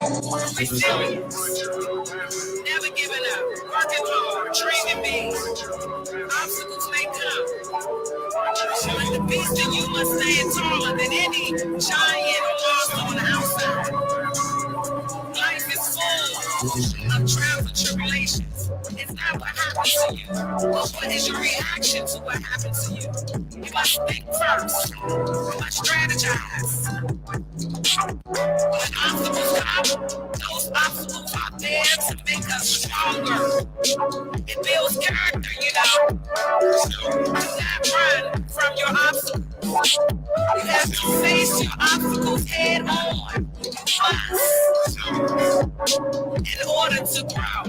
Resilience. Never giving up. Working hard. Dreaming big. Obstacles may come. But the beast in you must stand taller than any giant or monster on the outside. Life is full of trials and tribulations. It's not what happens to you, but what is your reaction to what happens to you? You must think first. You must strategize. When obstacles come, those obstacles are there to make us stronger. It builds character, you know. Do not run from your obstacles. You have to face your obstacles head on. In order to grow.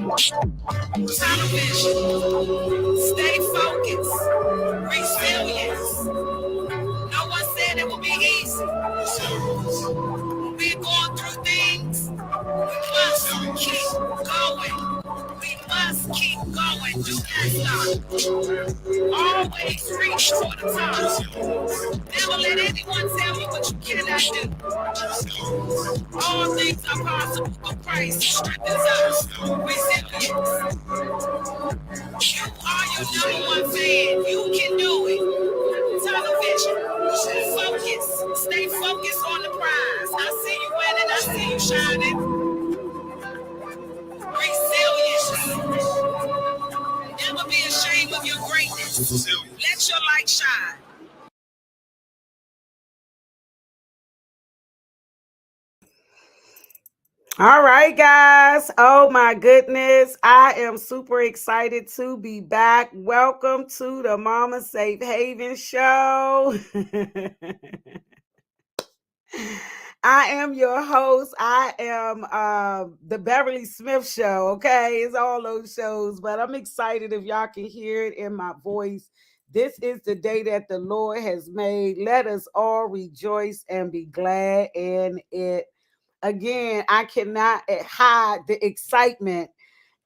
Tunnel vision. Stay focused. Resilience. No one said it would be easy. When we're going through things, we must keep going. We must keep going. Do not stop. Always reach for the top. Never let anyone tell you what you cannot do. All things are possible for Christ strengthens us. Resilience. You are your number one fan. You can do it. Tunnel vision. Focus. Stay focused on the prize. I see you winning. I see you shining. Resilience. Never be ashamed of your greatness. Let your light shine. All right, guys. Oh my goodness. I am super excited to be back. Welcome to the Mama Safe Haven show. I am your host. I am the Beverly Smith show. Okay, it's all those shows, but I'm excited if y'all can hear it in my voice. This is the day that the Lord has made. Let us all rejoice and be glad in it. Again, I cannot hide the excitement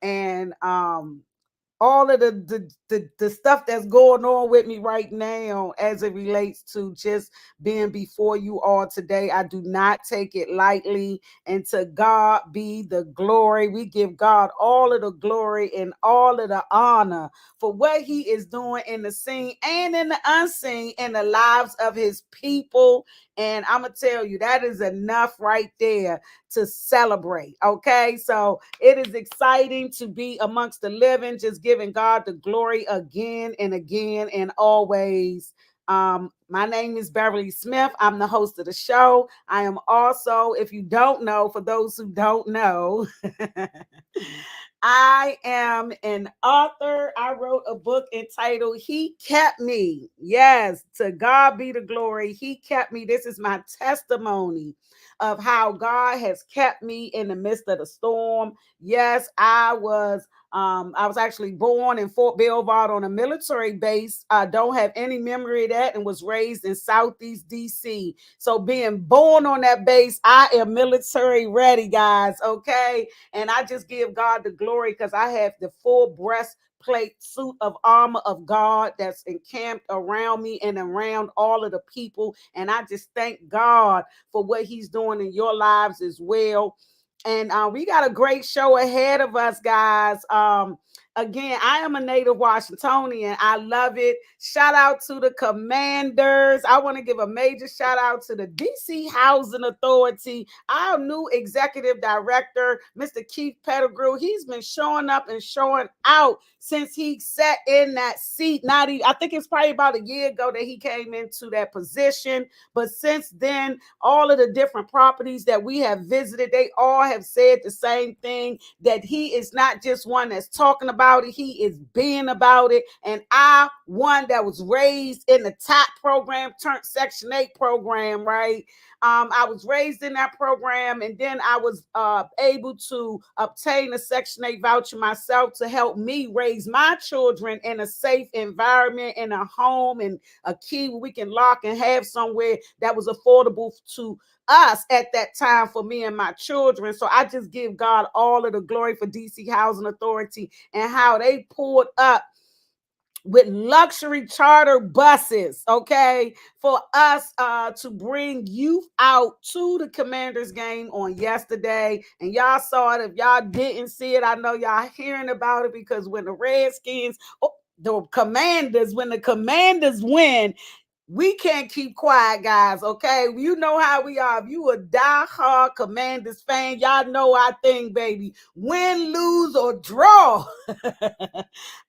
and all of the stuff that's going on with me right now as it relates to just being before you all today. I do not take it lightly, and to God be the glory. We give God all of the glory and all of the honor for what he is doing in the seen and in the unseen in the lives of his people. And I'm gonna tell you, that is enough right there to celebrate. Okay, so it is exciting to be amongst the living, just giving God the glory again and again and always. My name is Beverly Smith. I'm the host of the show. I am also, if you don't know, for those who don't know, I am an author. I wrote a book entitled He Kept Me. Yes, to God be the glory. He kept me. This is my testimony of how God has kept me in the midst of the storm. Yes, I was actually born in Fort Belvoir on a military base. I don't have any memory of that, and was raised in Southeast DC. So being born on that base, I am military ready, guys. Okay. And I just give God the glory because I have the full breastplate suit of armor of God that's encamped around me and around all of the people. And I just thank God for what he's doing in your lives as well. And we got a great show ahead of us, guys. Again, I am a Native Washingtonian. I love it. Shout out to the commanders. I want to give a major shout out to the DC Housing Authority. Our new executive director, Mr. Keith Pettigrew, he's been showing up and showing out since he sat in that seat. I think it's probably about a year ago that he came into that position. But since then, all of the different properties that we have visited, they all have said the same thing, that he is not just one that's talking about it, he is being about it. And I, one that was raised in the TAP program, turned Section 8 program, right? I was raised in that program, and then I was able to obtain a Section 8 voucher myself to help me raise my children in a safe environment, in a home, and a key where we can lock and have somewhere that was affordable to us at that time for me and my children. So I just give God all of the glory for DC Housing Authority and how they pulled up with luxury charter buses, okay, for us to bring youth out to the Commanders game on yesterday. And y'all saw it. If y'all didn't see it, I know y'all hearing about it, because when the Redskins, when the Commanders win, we can't keep quiet, guys. Okay, you know how we are. If you a diehard Commanders fan, y'all know our thing, baby. Win, lose, or draw.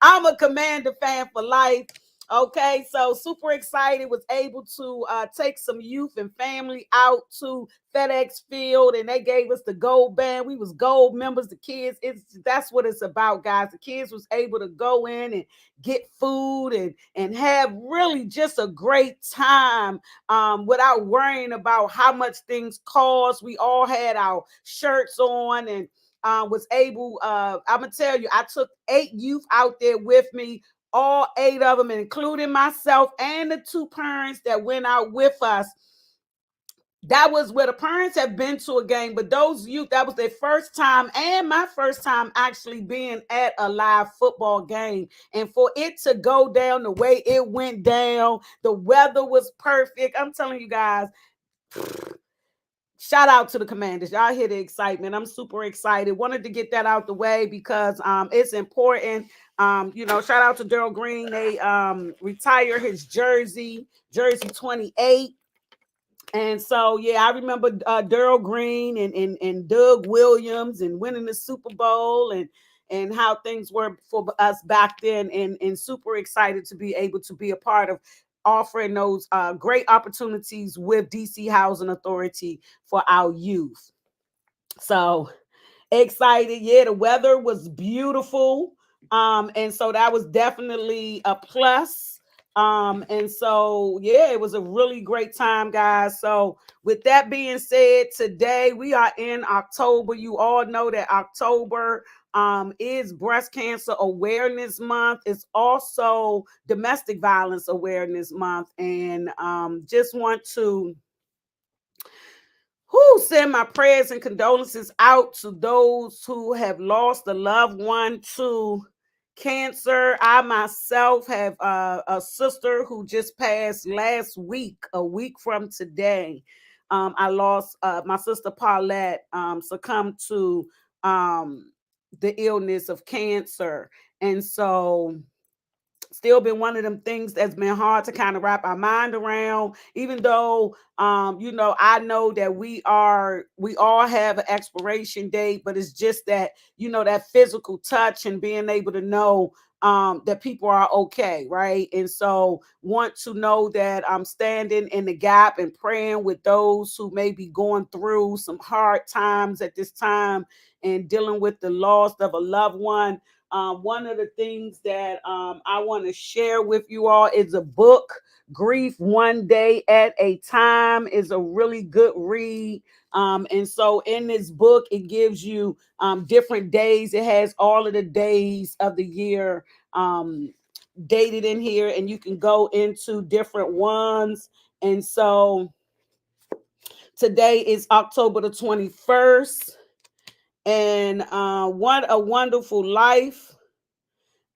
I'm a Commander fan for life. Okay, so super excited. Was able to take some youth and family out to FedEx Field, and they gave us the gold band. We was gold members. The kids, that's what it's about, guys. The kids was able to go in and get food and have really just a great time, without worrying about how much things cost. We all had our shirts on, and was able, I'm gonna tell you, I took 8 youth out there with me, all 8 of them, including myself and the 2 parents that went out with us. That was where the parents have been to a game, but those youth, that was their first time, and my first time actually being at a live football game. And for it to go down the way it went down, the weather was perfect. I'm telling you guys, shout out to the Commanders. Y'all hear the excitement. I'm super excited. Wanted to get that out the way because it's important. Shout out to Daryl Green. They retire his jersey 28. And so, yeah, I remember Daryl Green and Doug Williams and winning the Super Bowl, and how things were for us back then, and super excited to be able to be a part of offering those great opportunities with DC Housing Authority for our youth. So excited. Yeah, the weather was beautiful. And so that was definitely a plus. And so yeah, it was a really great time, guys. So with that being said, today we are in October. You all know that October is Breast Cancer Awareness Month. It's also Domestic Violence Awareness Month. And just want to send my prayers and condolences out to those who have lost a loved one to cancer. I myself have a sister who just passed last week, a week from today. I lost my sister Paulette, succumbed to the illness of cancer. And so still been one of them things that's been hard to kind of wrap our mind around, even though I know that we all have an expiration date, but it's just that that physical touch and being able to know that people are okay, right? And so want to know that I'm standing in the gap and praying with those who may be going through some hard times at this time and dealing with the loss of a loved one. One of the things that I want to share with you all is a book, Grief One Day at a Time, is a really good read. And so in this book, it gives you different days. It has all of the days of the year dated in here, and you can go into different ones. And so today is October the 21st. And what a wonderful life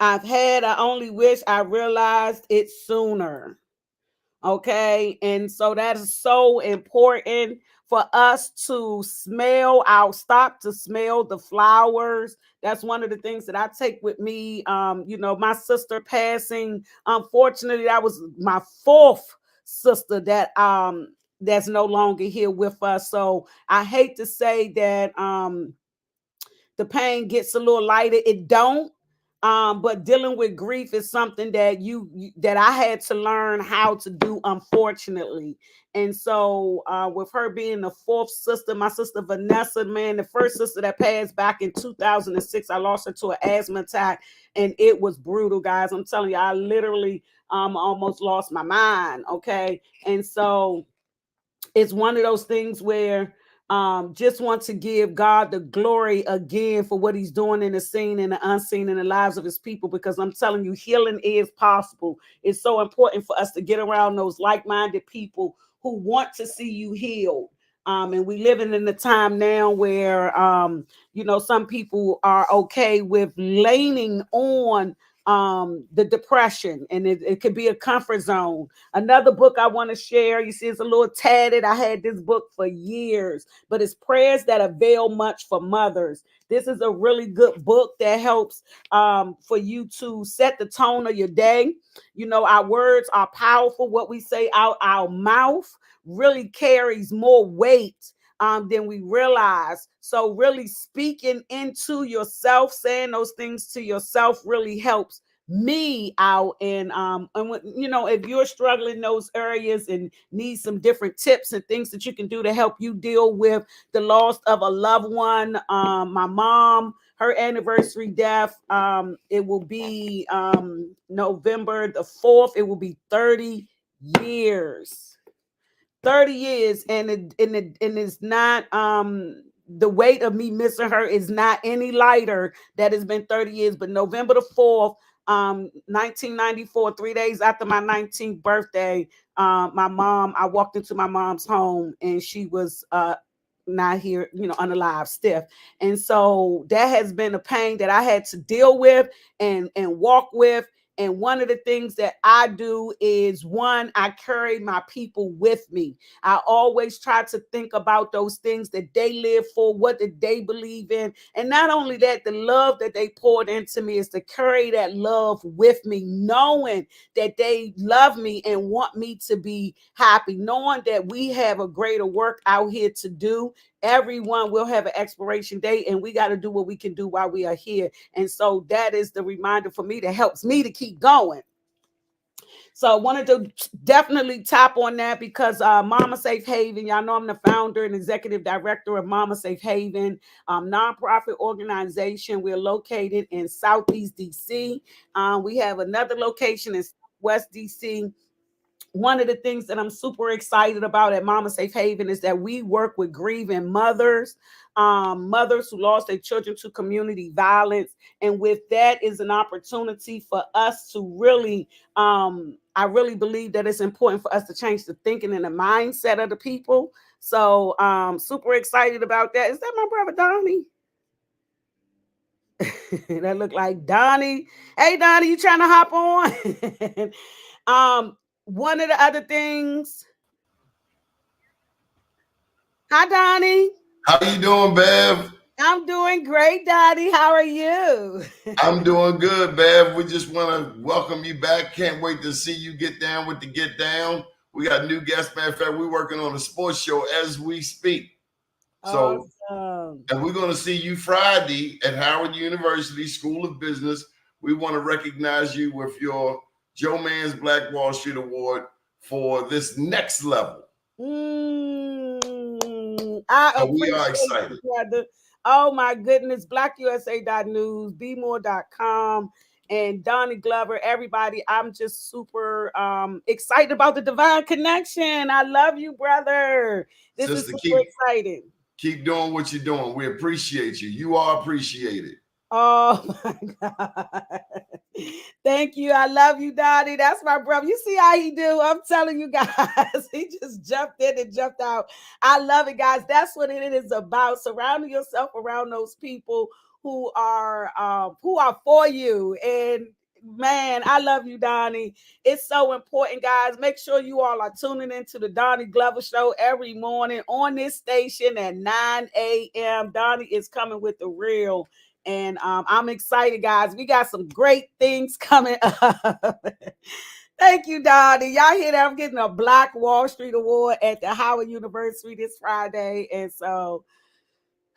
I've had. I only wish I realized it sooner. Okay. And so that is so important for us to stop to smell the flowers. That's one of the things that I take with me. My sister passing, unfortunately, that was my 4th sister that's no longer here with us. So I hate to say that the pain gets a little lighter. It don't. But dealing with grief is something that that I had to learn how to do, unfortunately. And so with her being the 4th sister, my sister Vanessa, man, the first sister that passed back in 2006, I lost her to an asthma attack, and it was brutal, guys. I'm telling you, I literally almost lost my mind. Okay. And so it's one of those things where just want to give God the glory again for what he's doing in the seen and the unseen in the lives of his people, because I'm telling you, healing is possible. It's so important for us to get around those like-minded people who want to see you healed. And we living in a time now where some people are okay with leaning on the depression, and it could be a comfort zone. Another book I want to share, you see, it's a little tatted. I had this book for years, but it's Prayers That Avail Much for Mothers. This is a really good book that helps for you to set the tone of your day. You know, our words are powerful. What we say out our mouth really carries more weight than we realize. So, really speaking into yourself, saying those things to yourself really helps me out. And when, you know, if you're struggling in those areas and need some different tips and things that you can do to help you deal with the loss of a loved one, my mom, her anniversary death, it will be November the 4th. It will be 30 years. 30 years, and it's not the weight of me missing her is not any lighter. That has been 30 years. But November the 4th, 1994, 3 days after my 19th birthday, I walked into my mom's home, and she was not here, you know, unalive, stiff. And so that has been a pain that I had to deal with and walk with. And one of the things that I do is, one, I carry my people with me. I always try to think about those things that they live for, what did they believe in. And not only that, the love that they poured into me is to carry that love with me, knowing that they love me and want me to be happy, knowing that we have a greater work out here to do. Everyone will have an expiration date, and we got to do what we can do while we are here. And so that is the reminder for me that helps me to keep going. So I wanted to definitely tap on that because Momma Safe Haven, y'all know I'm the founder and executive director of Momma Safe Haven, nonprofit organization. We're located in Southeast DC. We have another location in West DC. One of the things that I'm super excited about at Momma Safe Haven is that we work with grieving mothers, mothers who lost their children to community violence. And with that is an opportunity for us to really, I really believe that it's important for us to change the thinking and the mindset of the people. So super excited about that. Is that my brother Donnie? That look like Donnie. Hey Donnie, you trying to hop on? One of the other things. Hi Donnie. How you doing, Bev? I'm doing great, Donnie. How are you? I'm doing good, Bev. We just want to welcome you back. Can't wait to see you get down with the get down. We got new guests. Matter of fact, we're working on a sports show as we speak. So, Awesome. and we're going to see you Friday at Howard University School of Business. We want to recognize you with your Joe Mann's Black Wall Street Award for this next level. I So we are appreciate excited. you, brother. Oh my goodness. BlackUSA.news, BeMore.com, and Donnie Glover, everybody. I'm just super excited about the divine connection. I love you, brother. This is Sister, super exciting. keep doing what you're doing. We appreciate you. You are appreciated. Oh my God. Thank you. I love you, Donnie. That's my brother. You see how he do? I'm telling you guys, he just jumped in and jumped out. I love it, guys. That's what it is about. Surrounding yourself around those people who are for you. And man, I love you, Donnie. It's so important, guys. Make sure you all are tuning into the Donnie Glover Show every morning on this station at 9 a.m. Donnie is coming with the real. And I'm excited, guys. We got some great things coming up. Thank you, Donnie. Y'all hear that? I'm getting a Black Wall Street Award at the Howard University this Friday. And so,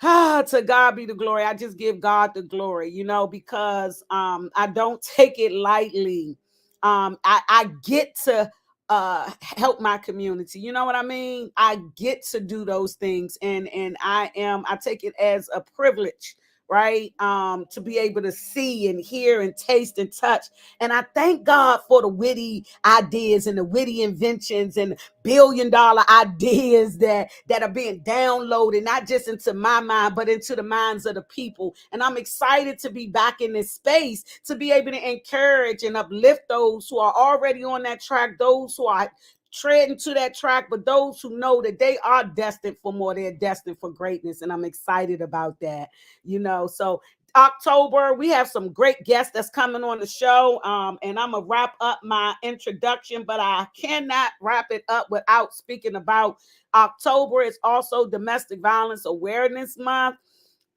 to God be the glory. I just give God the glory, you know, because I don't take it lightly. I get to help my community. You know what I mean? I get to do those things, and I take it as a privilege, right? To be able to see and hear and taste and touch. And I thank God for the witty ideas and the witty inventions and billion-dollar ideas that are being downloaded, not just into my mind, but into the minds of the people. And I'm excited to be back in this space to be able to encourage and uplift those who are already on that track, those who are treading to that track, but those who know that they are destined for more, they're destined for greatness. And I'm excited about that, you know. So October, we have some great guests that's coming on the show. And I'm gonna wrap up my introduction, but I cannot wrap it up without speaking about October. It's also Domestic Violence Awareness Month.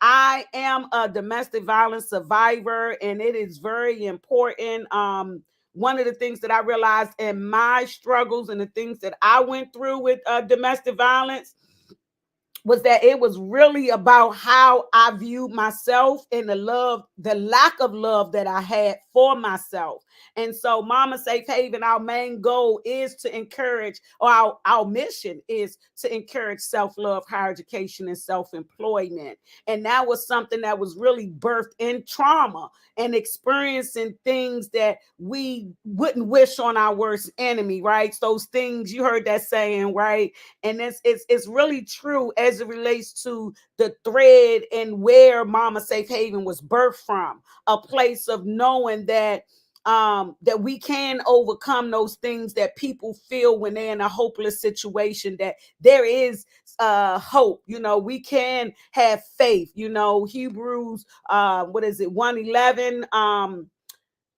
I am a domestic violence survivor, and it is very important. One of the things that I realized in my struggles and the things that I went through with domestic violence was that it was really about how I viewed myself and the lack of love that I had for myself. And so, Mama Safe Haven, our main goal is to encourage, or our mission is to encourage self love, higher education, and self employment. And that was something that was really birthed in trauma and experiencing things that we wouldn't wish on our worst enemy, right? Those things, you heard that saying, right? And it's really true as it relates to the thread and where Mama Safe Haven was birthed from, a place of knowing that we can overcome those things that people feel when they're in a hopeless situation, that there is hope. We can have faith. Hebrews, what is it, 1:11.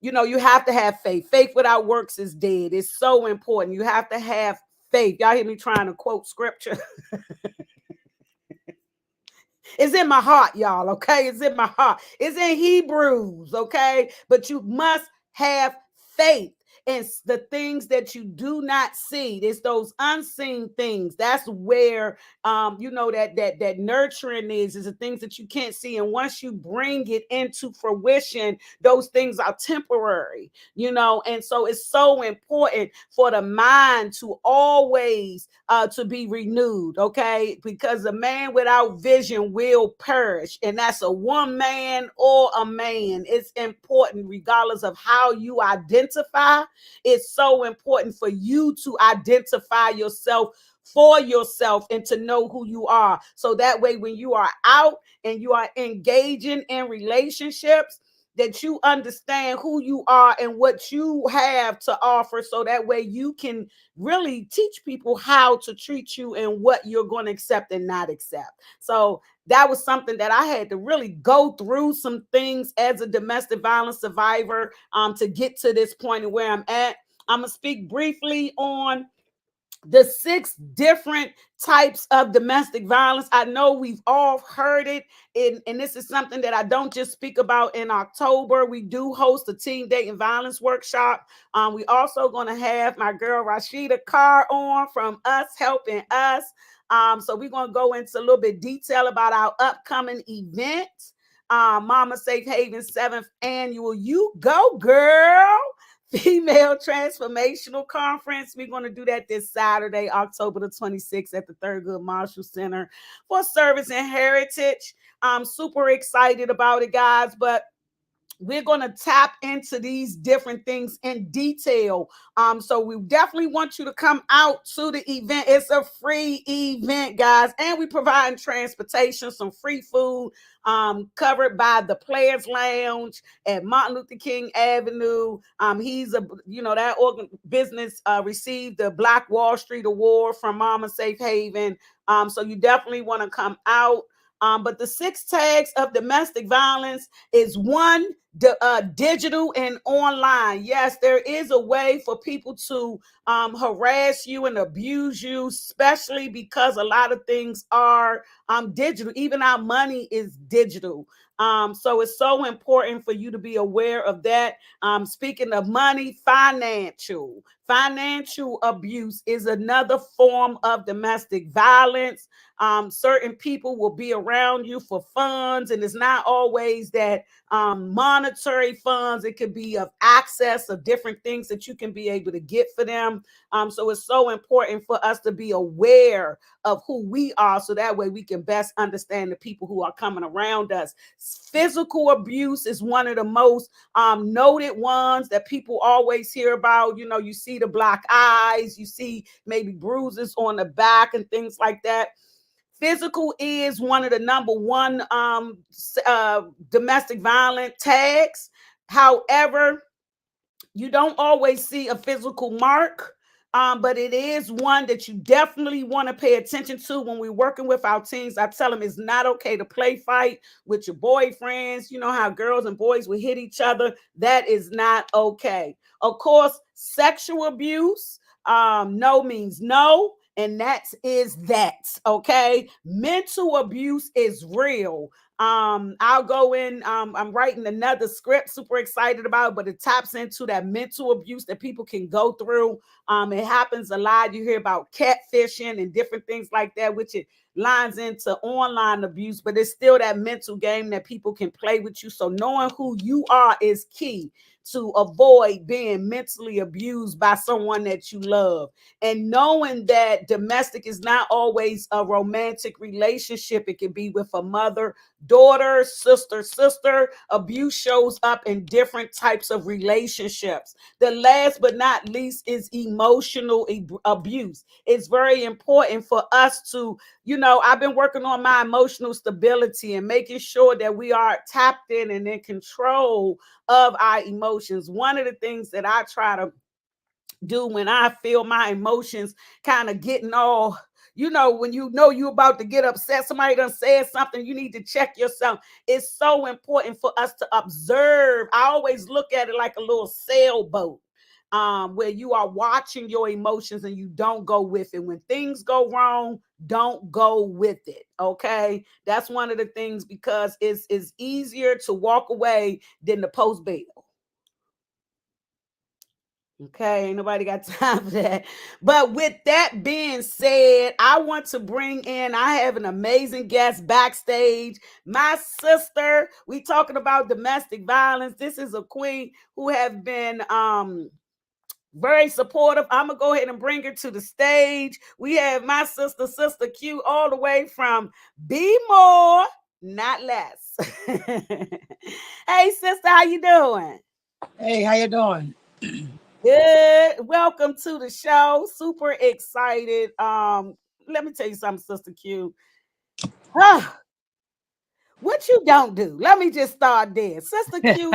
You have to have faith. Faith without works is dead. It's so important. You have to have faith. Y'all hear me trying to quote scripture? It's in my heart, y'all. Okay, it's in my heart. It's in Hebrews. Okay, but you must have faith. And the things that you do not see, it's those unseen things. That's where that nurturing is the things that you can't see. And once you bring it into fruition, those things are temporary. And so it's so important for the mind to always to be renewed, okay? Because a man without vision will perish, and that's a woman or a man. It's important, regardless of how you identify. It's so important for you to identify yourself for yourself and to know who you are. So that way, when you are out and you are engaging in relationships, that you understand who you are and what you have to offer. So that way you can really teach people how to treat you and what you're going to accept and not accept. So that was something that I had to really go through some things as a domestic violence survivor to get to this point and where I'm at. I'm going to speak briefly on the 6 different types of domestic violence. I know we've all heard it, and this is something that I don't just speak about in October. We do host a teen dating violence workshop. We also going to have my girl Rashida Carr on from Us Helping Us. So we're going to go into a little bit detail about our upcoming event, Mama Safe Haven 7th annual You Go Girl Female Transformational Conference. We're going to do that this Saturday, October the 26th at the Thurgood Marshall Center for Service and Heritage. I'm super excited about it, guys, but we're going to tap into these different things in detail. So we definitely want you to come out to the event. It's a free event, guys, and we provide transportation, some free food, covered by the Players Lounge at Martin Luther King Avenue. He's that business received the Black Wall Street Award from Mama Safe Haven. So you definitely want to come out. But the 6 tags of domestic violence is one, digital and online. Yes, there is a way for people to harass you and abuse you, especially because a lot of things are digital. Even our money is digital. So it's so important for you to be aware of that. Speaking of money, financial abuse is another form of domestic violence. Certain people will be around you for funds, and it's not always that monetary funds. It could be of access of different things that you can be able to get for them. So it's so important for us to be aware of who we are, so that way we can best understand the people who are coming around us. Physical abuse is one of the most noted ones that people always hear about. You see the black eyes, you see maybe bruises on the back and things like that. Physical is one of the number one domestic violence tags. However, you don't always see a physical mark. But it is one that you definitely want to pay attention to when we're working with our teens. I tell them it's not okay to play fight with your boyfriends. You know how girls and boys will hit each other. That is not okay. Of course, sexual abuse, no means no. And that is that. Okay. Mental abuse is real. I'll go in. I'm writing another script, super excited about it, but it taps into that mental abuse that people can go through. It happens a lot. You hear about catfishing and different things like that, which it lines into online abuse, but it's still that mental game that people can play with you. So knowing who you are is key to avoid being mentally abused by someone that you love. And knowing that domestic is not always a romantic relationship, it can be with a mother, daughter, sister. Abuse shows up in different types of relationships. The last but not least is emotional abuse. It's very important for us to, I've been working on my emotional stability and making sure that we are tapped in and in control of our emotions. One of the things that I try to do when I feel my emotions kind of getting all, when you're about to get upset, somebody done said something, you need to check yourself. It's so important for us to observe. I always look at it like a little sailboat. Where you are watching your emotions and you don't go with it. When things go wrong, don't go with it. Okay. That's one of the things, because it's easier to walk away than to post bail. Okay, ain't nobody got time for that. But with that being said, I want to bring in, I have an amazing guest backstage, my sister. We talking about domestic violence. This is a queen who have been very supportive. I'm gonna go ahead and bring her to the stage. We have my sister, Sister Q, all the way from Be More, Not Less. Hey, sister, how you doing? Hey, how you doing? Good. Welcome to the show. Super excited. Let me tell you something, Sister Q. Ah, what you don't do. Let me just start there. Sister Q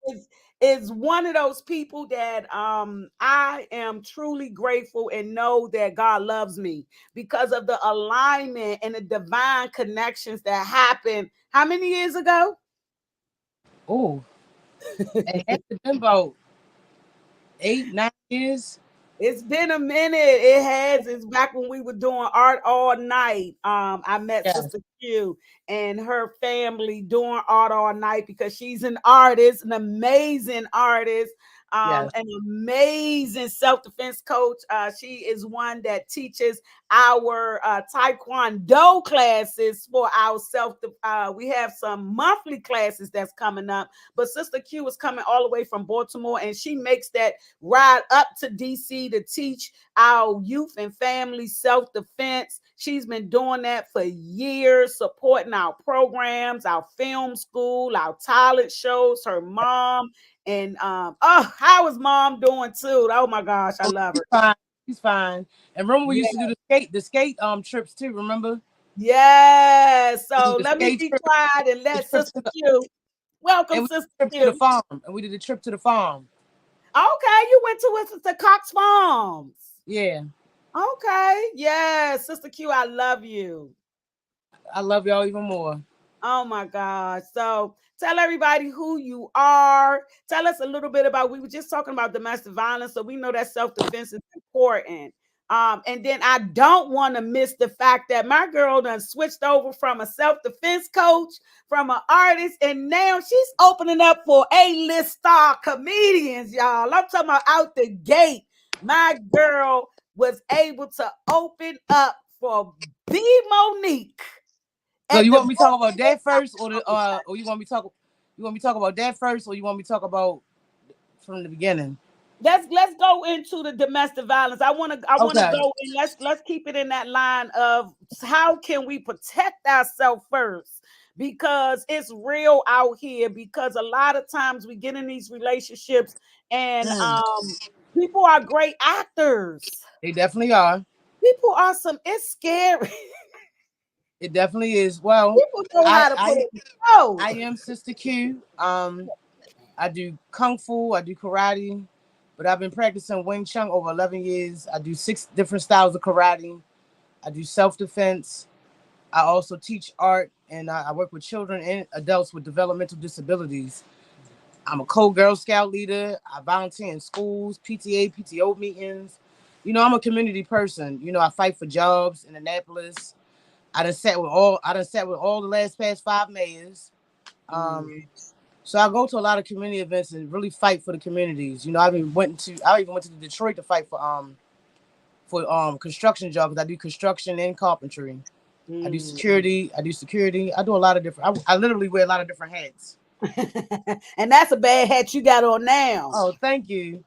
is, is one of those people that I am truly grateful and know that God loves me because of the alignment and the divine connections that happened. How many years ago? Oh, it has been about 8, 9 years. It's been a minute. It has. It's back when we were doing art all night. I met Yes, Sister Q and her family doing art all night because she's an artist, an amazing artist, yes. an amazing self-defense coach. She is one that teaches our taekwondo classes for our self. We have some monthly classes that's coming up, but Sister Q is coming all the way from Baltimore, and she makes that ride up to DC to teach our youth and family self-defense. She's been doing that for years, supporting our programs, our film school, our talent shows, her mom. And how is mom doing too? Oh my gosh, I Oh, love she's her. fine. She's fine. And remember, we used to Yeah. do the skate trips too. Remember, Yes. we do So the let me skate be trip, quiet and the let trip Sister Q. Welcome, and we Sister did the trip to the Q. farm, and we did the trip to the farm. Okay, you went to Sister Cox Farms. Yeah, Okay. Yes, Sister Q, I love you. I love y'all even more. Oh my God. So tell everybody who you are. Tell us a little bit about, we were just talking about domestic violence. So we know that self-defense is important. And then I don't want to miss the fact that my girl done switched over from a self-defense coach, from an artist, and now she's opening up for A-list star comedians, y'all. I'm talking about out the gate. My girl was able to open up for B Monique So at you the want me to talk about Baltimore that first, Comedy Fest. or you want me to talk about that first, or you want me to talk about from the beginning? Let's go into the domestic violence. I want to Okay. go and let's keep it in that line of how can we protect ourselves first, because it's real out here, because a lot of times we get in these relationships and people are great actors. They definitely are. People are some, it's scary. It definitely is. Well, People know I how to put I it on. I am Sister Q. I do kung fu. I do karate. But I've been practicing Wing Chun over 11 years. I do 6 different styles of karate. I do self-defense. I also teach art, and I work with children and adults with developmental disabilities. I'm a co-Girl Scout leader. I volunteer in schools, PTA, PTO meetings. I'm a community person. I fight for jobs in Annapolis. I done sat with all the past 5 mayors. So I go to a lot of community events and really fight for the communities. I even went to Detroit to fight for construction jobs. I do construction and carpentry. I do security. I do a lot of different. I literally wear a lot of different hats. And that's a bad hat you got on now. Oh, thank you.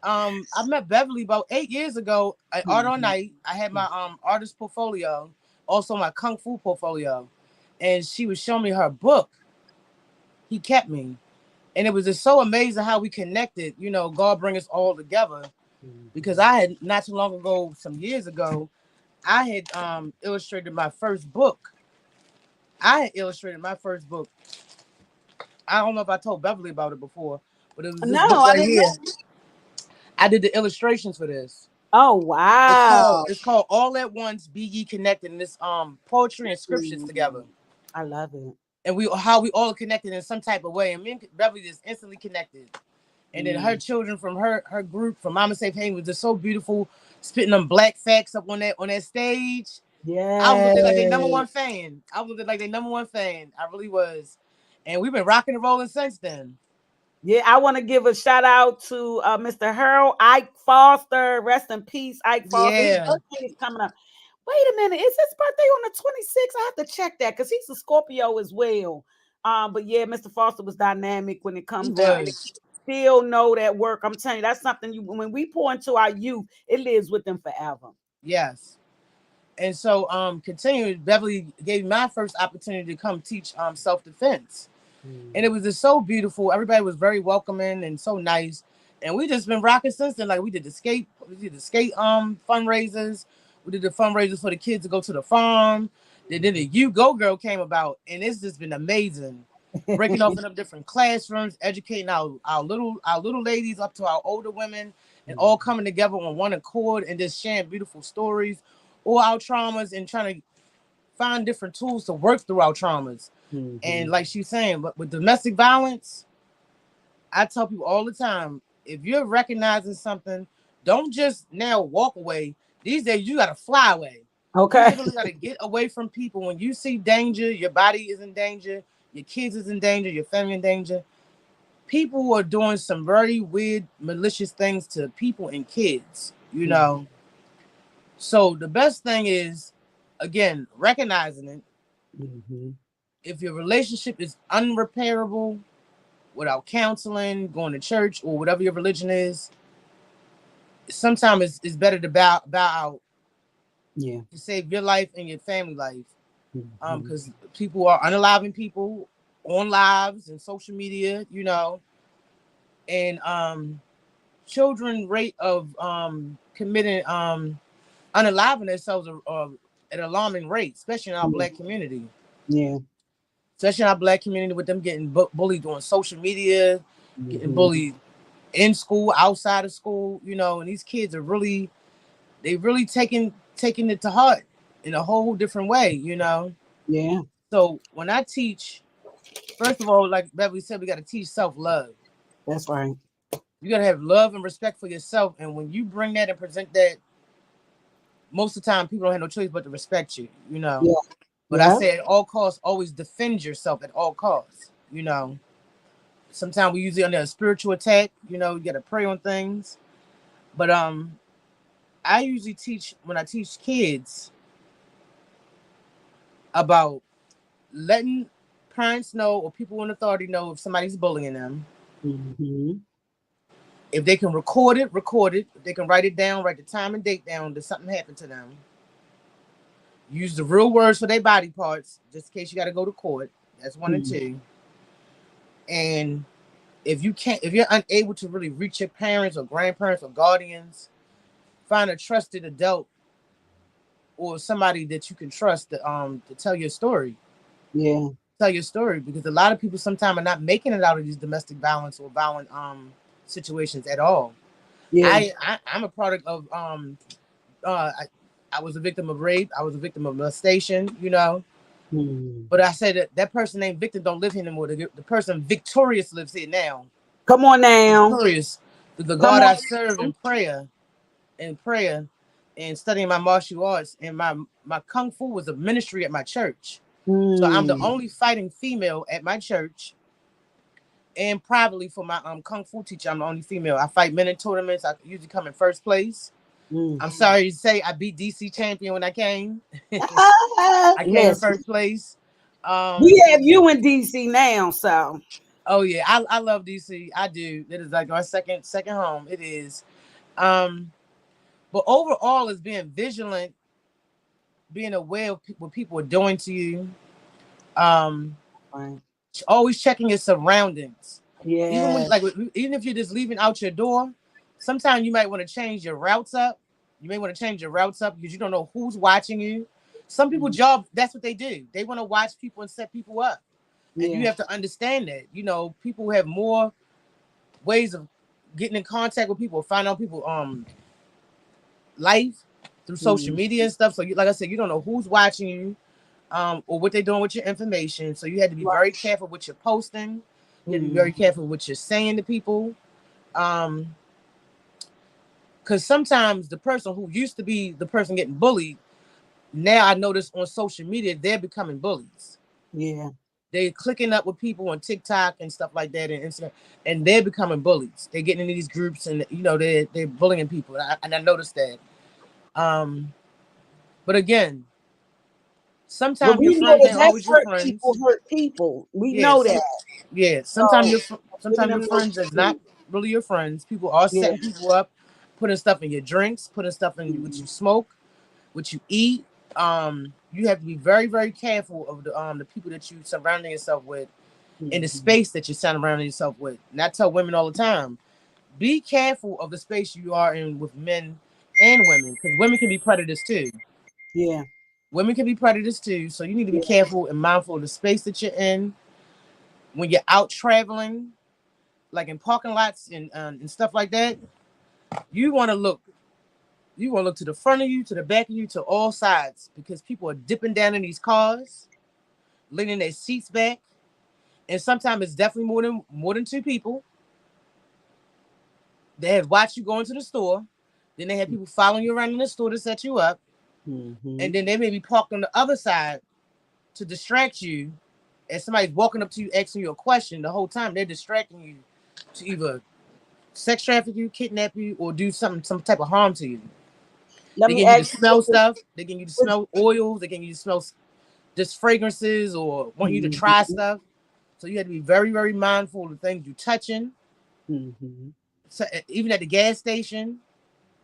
I met Beverly about 8 years ago at Art on Night. I had my artist portfolio, also my kung fu portfolio, and she was showing me her book. He kept me, and it was just so amazing how we connected. God bring us all together, because I had not too long ago, some years ago, I had illustrated my first book. I don't know if I told Beverly about it before, but it was this book No, I right didn't here. know. I did the illustrations for this. Oh It's called wow. it's called All at Once, Be Ye Connected, and it's poetry and scriptures together. I love it. And how we all are connected in some type of way. And me and Beverly just instantly connected. And then her children from her group from Mama Safe Haven was just so beautiful, spitting them black facts up on that stage. I was Yeah. like their number one fan. I really was. And we've been rocking and rolling since then. Yeah, I want to give a shout out to Mr. Harold Ike Foster. Rest in peace, Ike Foster. His Yeah. birthday is coming up. Wait a minute, is his birthday on the 26th? I have to check that because he's a Scorpio as well. But yeah, Mr. Foster was dynamic when it He comes down. And was. still know that work. I'm telling you, that's something when we pour into our youth, it lives with them forever. Yes. And so continuing, Beverly gave me my first opportunity to come teach self-defense. And it was just so beautiful. Everybody was very welcoming and so nice. And we just been rocking since then. Like we did the skate fundraisers. We did the fundraisers for the kids to go to the farm. Then the You Go Girl came about, and it's just been amazing. Breaking off in them different classrooms, educating our little ladies up to our older women, and all coming together on one accord and just sharing beautiful stories, all our traumas, and trying to find different tools to work through our traumas. And like she's saying, but with domestic violence, I tell people all the time, if you're recognizing something, don't just now walk away. These days, you got to fly away. You Okay. literally got to get away from people. When you see danger, your body is in danger, your kids is in danger, your family in danger. People are doing some very weird, malicious things to people and kids. So the best thing is, again, recognizing it. If your relationship is unrepairable, without counseling, going to church, or whatever your religion is, sometimes it's better to bow out. Yeah. To save your life and your family life. Because people are unaliving people on lives and social media, and children rate of committing unaliving themselves at an alarming rate, especially in our Black community. Yeah. Especially in our Black community, with them getting bullied on social media, getting bullied in school, outside of school, and these kids are really taking it to heart in a whole different way. Yeah. So when I teach, first of all, like Beverly said, we got to teach self-love. That's right. You got to have love and respect for yourself. And when you bring that and present that, most of the time people don't have no choice but to respect you. Yeah. But I say at all costs, always defend yourself at all costs. Sometimes we usually under a spiritual attack, you got to pray on things. But I usually teach, when I teach kids, about letting parents know or people in authority know if somebody's bullying them. If they can record it. If they can write it down, write the time and date down that something happened to them. Use the real words for their body parts, just in case you got to go to court. That's 1 and 2. And if you're unable to really reach your parents or grandparents or guardians, find a trusted adult or somebody that you can trust to tell your story. Yeah. Tell your story, because a lot of people sometimes are not making it out of these domestic violence or violent situations at all. Yeah. I'm a product of I was a victim of rape. I was a victim of molestation, you know. But I said that person named Victor don't live here anymore. The person Victorious lives here now. Come on now. Victorious, the Come God on I serve now. in prayer, and studying my martial arts, and my kung fu was a ministry at my church. So I'm the Mm. only fighting female at my church, and privately for my kung fu teacher, I'm the only female. I fight men in tournaments. I usually come in first place. Mm. I'm sorry to say I beat DC champion when I came. I came in Listen, first place. we have you in DC now, so Oh yeah, I love DC. I do. It is like our second home. It is. Um, but overall, is being vigilant, being aware of what people are doing to you. Um, right. always checking your surroundings. Even when Yeah. even if you're just leaving out your door, sometimes you might want to change your routes up. You may want to change your routes up because you don't know who's watching you. Some people job, that's what they do. They want to watch people and set people up. And you Yeah. have to understand that. You know, people have more ways of getting in contact with people, find out people life through social Mm. media and stuff. So you, like I said, you don't know who's watching you, or what they're doing with your information. So you had to be Right. very careful with your posting. You had to be very careful with what you're saying to people. Because sometimes the person who used to be the person getting bullied, now I notice on social media, they're becoming bullies. Yeah. They're clicking up with people on TikTok and stuff like that and Instagram, and they're becoming bullies. They're getting into these groups, and you know they're bullying people. And I noticed that. Um, but again, But sometimes your we know friends that ain't that always your hurt people friends. hurt people. We know Yes, that. yeah. So giving Sometimes your them no friends is not excuse. really your friends. People are Yeah. setting people up, putting stuff in your drinks, putting stuff in what you smoke, what you eat. You have to be very, very careful of the people that you surrounding yourself with, in the Mm-hmm. space that you're surrounding yourself with. And I tell women all the time, be careful of the space you are in with men and women, because women can be predators too. Yeah. Women can be predators too. So you need to be Yeah. careful and mindful of the space that you're in when you're out traveling, like in parking lots and stuff like that. You want to look. You want to look to the front of you, to the back of you, to all sides, because people are dipping down in these cars, leaning their seats back, and sometimes it's definitely more than two people. They have watched you go into the store. Then they have people following you around in the store to set you up. Mm-hmm. And then they may be parked on the other side to distract you. And somebody's walking up to you asking you a question. The whole time they're distracting you to either sex traffic you, kidnap you, or do some type of harm to you. Let They me get you to ask you smell this. stuff. They get you to smell oils. They get you to smell just fragrances or want you to try stuff. So you have to be very, very mindful of the things you're touching. Mm-hmm. So even at the gas station,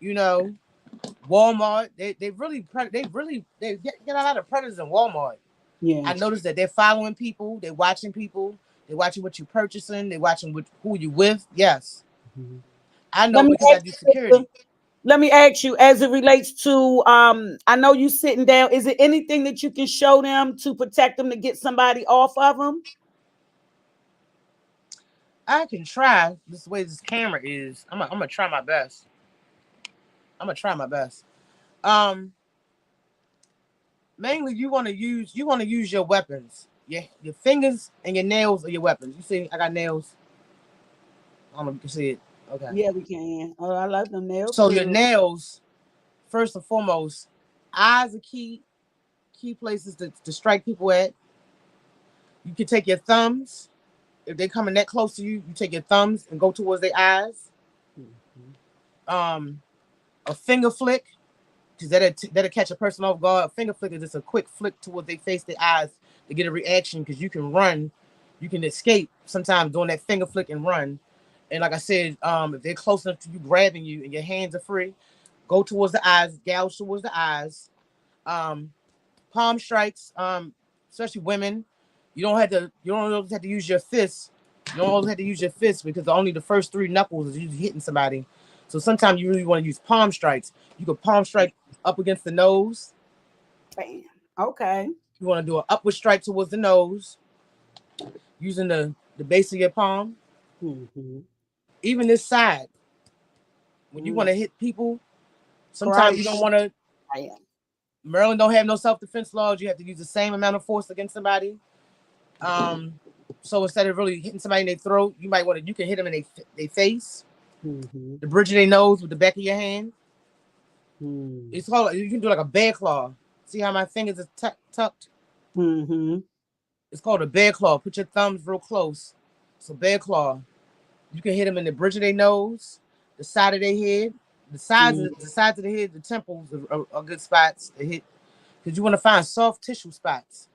you know, Walmart, they get a lot of predators in Walmart. Yeah. I noticed that they're following people, they're watching people, they're watching what you're purchasing, they're watching who you with. Yes, Mm-hmm. I Let know me because I ask do you, sister, security. let me ask you, as it relates to I know you sitting down, is it anything that you can show them to protect them, to get somebody off of them? I can try. This way this camera is. I'm gonna try my best. I'm gonna try my best. Um, Mainly you want to use your weapons. Your fingers and your nails are your weapons. You see, I got nails. I don't know if you can see it. Okay. Yeah, we can. Oh, I like them nails So your too. nails, first and foremost, eyes are key places to strike people at. You can take your thumbs. If they coming that close to you, you take your thumbs and go towards their eyes. Mm-hmm. Um, a finger flick, because that'll catch a person off guard. A finger flick is just a quick flick towards their face, their eyes, to get a reaction, because you can run, you can escape sometimes doing that finger flick and run. And like I said, if they're close enough to you grabbing you and your hands are free, go towards the eyes, gouge towards the eyes. Um, Palm strikes, especially women. You don't always have to use your fists. You don't always have to use your fists because only the first three knuckles is usually hitting somebody. So sometimes you really want to use palm strikes. You could palm strike up against the nose. Bam. Okay. You want to do an upward strike towards the nose using the base of your palm. Mm-hmm. Even this side, When you want to hit people, sometimes Right. you don't want to. Maryland don't have no self-defense laws. You have to use the same amount of force against somebody. So instead of really hitting somebody in their throat, you might want to. You can hit them in their face, the bridge of their nose with the back of your hand. It's called. You can do like a bear claw. See how my fingers are tucked? It's called a bear claw. Put your thumbs real close. So bear claw. You can hit them in the bridge of their nose, the side of their head, the sides of the head, the temples are good spots to hit because you want to find soft tissue spots.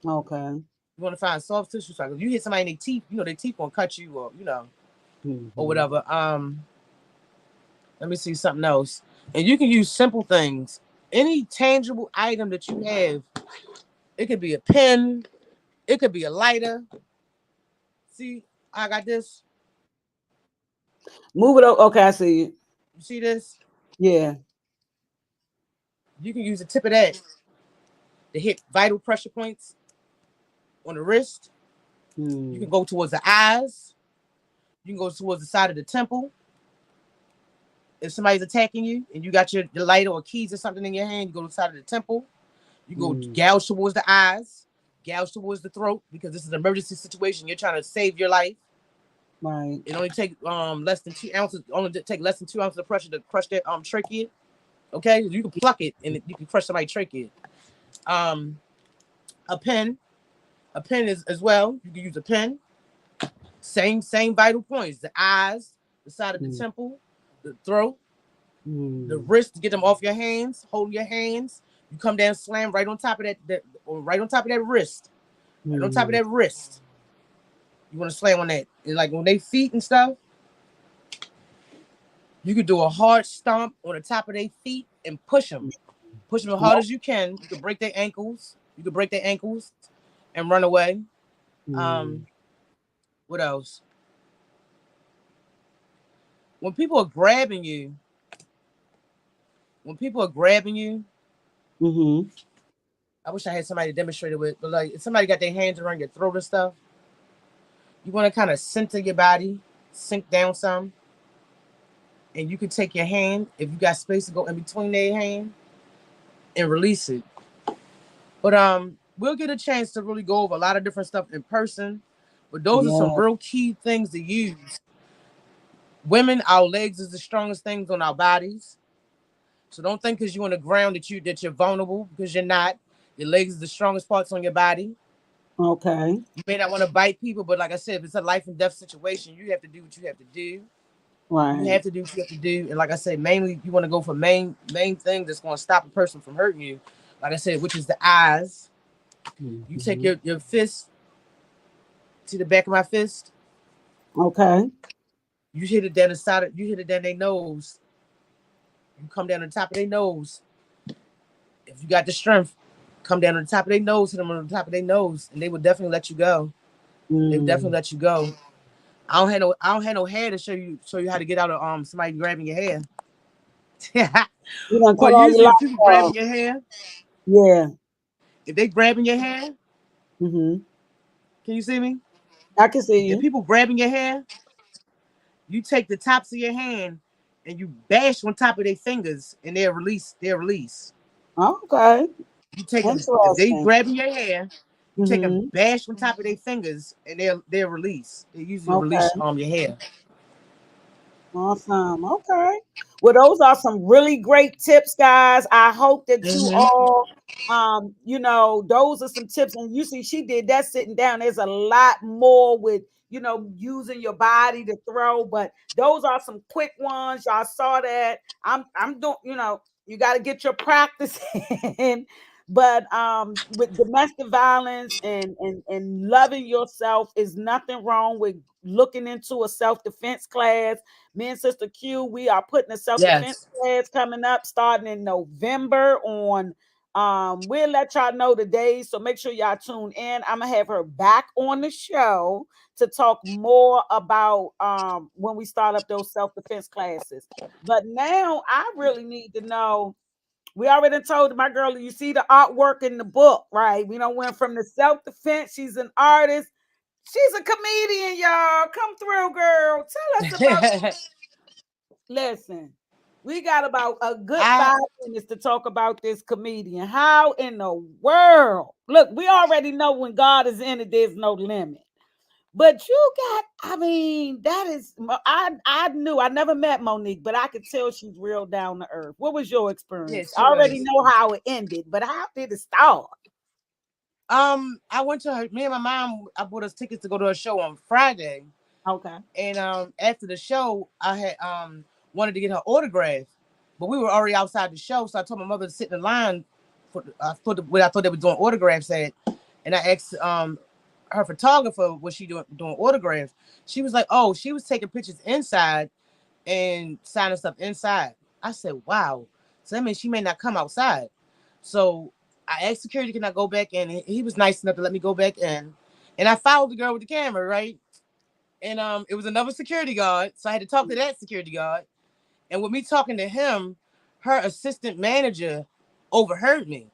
Okay. You want to find soft tissue spots. If you hit somebody in their teeth, their teeth gonna cut you, or or whatever. Let me see something else. And you can use simple things. Any tangible item that you have. It could be a pen. It could be a lighter. See, I got this. Move it up. Okay, I see it. You see this? Yeah. You can use the tip of that to hit vital pressure points on the wrist. You can go towards the eyes. You can go towards the side of the temple. If somebody's attacking you and you got your lighter or keys or something in your hand, you go to the side of the temple. You go gouge towards the eyes, gouge towards the throat, because this is an emergency situation. You're trying to save your life. Right. It only take less than 2 ounces. Only take less than 2 ounces of pressure to crush that trachea. Okay, you can pluck it and you can crush somebody's trachea. A pen is as well. You can use a pen. Same vital points: the eyes, the side of the temple, the throat, the wrist. To get them off your hands. Hold your hands. You come down, slam right on top of that right on top of that wrist. Right on top of that wrist. You want to slam on that. And like when they feet and stuff, you could do a hard stomp on the top of their feet and push them. Push them as hard as you can. You can break their ankles. And run away. What else? When people are grabbing you, I wish I had somebody to demonstrate it with, but like if somebody got their hands around your throat and stuff, you want to kind of center your body, sink down some, and you can take your hand, if you got space to go in between their hand, and release it. But we'll get a chance to really go over a lot of different stuff in person. But those are some real key things to use. Women, our legs is the strongest things on our bodies. So don't think because you're on the ground that you're vulnerable, because you're not. Your legs is the strongest parts on your body. Okay. You may not want to bite people, but like I said, if it's a life and death situation, you have to do what you have to do. Right. You have to do what you have to do. And like I said, mainly you want to go for main thing that's going to stop a person from hurting you. Like I said, which is the eyes. You take your fist. See the back of my fist? Okay. You hit it down the side. You hit it down their nose. You come down to the top of their nose. If you got the strength, come down to the top of their nose, hit them on the top of their nose, and they will definitely let you go. They will definitely let you go. I don't have no hair to show you how to get out of somebody grabbing your hair. You done But cut all your usually if locks people off. grabbing your hair, Yeah. if they grabbing your hair, can you see me? I can see If you. people grabbing your hair, you take the tops of your hand and you bash on top of their fingers, and they'll release. Okay. You take them if they Interesting. grabbing your hair. You take a bash on top of their fingers, and they'll release. They usually Okay. release your hair. Awesome. Okay. Well, those are some really great tips, guys. I hope that you all, those are some tips. And you see, she did that sitting down. There's a lot more with, using your body to throw, but those are some quick ones. Y'all saw that. I'm doing, you got to get your practice in. But with domestic violence and loving yourself, is nothing wrong with looking into a self-defense class. Me and Sister Q, we are putting a self-defense class coming up starting in November on we'll let y'all know the days, so make sure y'all tune in. I'm gonna have her back on the show to talk more about when we start up those self-defense classes. But now I really need to know. We already told my girl, you see the artwork in the book, right? We don't went from the self-defense. She's an artist. She's a comedian, y'all. Come through, girl. Tell us about. Listen, We got about a good I 5 minutes to talk about this comedian. How in the world? Look, we already know when God is in it, there's no limit. But you got, I mean, that is, I knew, I never met Monique, but I could tell she's real down to earth. What was your yeah, experience? I she already was. know how it ended, but how did it start? I went to her. Me and my mom. I bought us tickets to go to a show on Friday, Okay. and after the show, I had wanted to get her autograph, but we were already outside the show, so I told my mother to sit in line for where I thought they were doing autographs at, and I asked her photographer was she doing autographs. She was like, oh, she was taking pictures inside and signing stuff inside. I said, wow. So that means she may not come outside. So I asked security, can I go back in? And he was nice enough to let me go back in. And I followed the girl with the camera, right? And it was another security guard. So I had to talk to that security guard. And with me talking to him, her assistant manager overheard me.